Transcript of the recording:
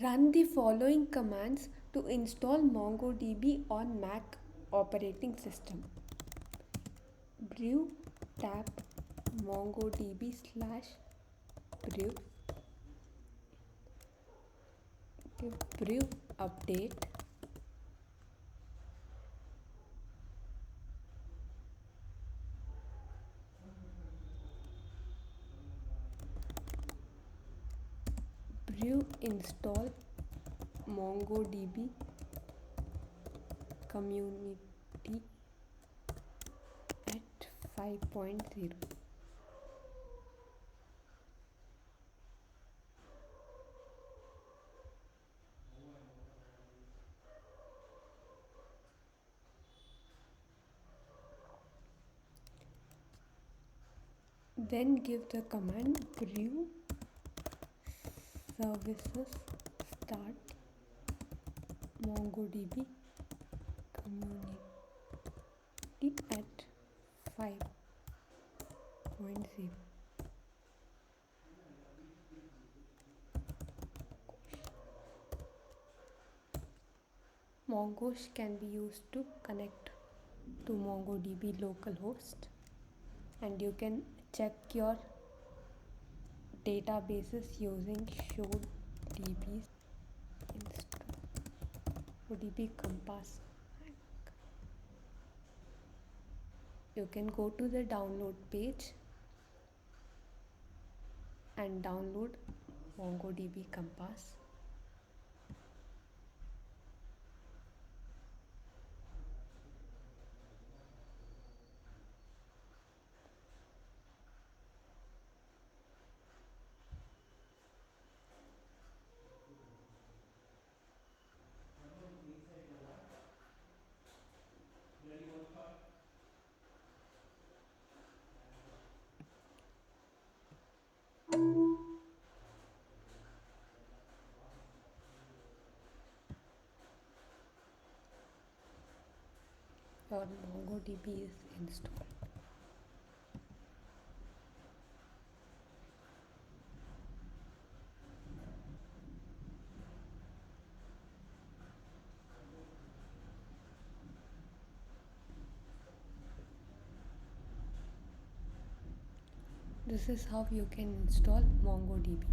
Run the following commands to install MongoDB on Mac operating system. Brew tap MongoDB / brew. Give brew update. Brew install MongoDB community at 5.0. Then give the command brew services start MongoDB community at 5.0. Mongosh can be used to connect to MongoDB localhost, and you can check your databases using showdb's install ODB compass. You can go to the download page and download MongoDB compass. Your MongoDB is installed. This is how you can install MongoDB.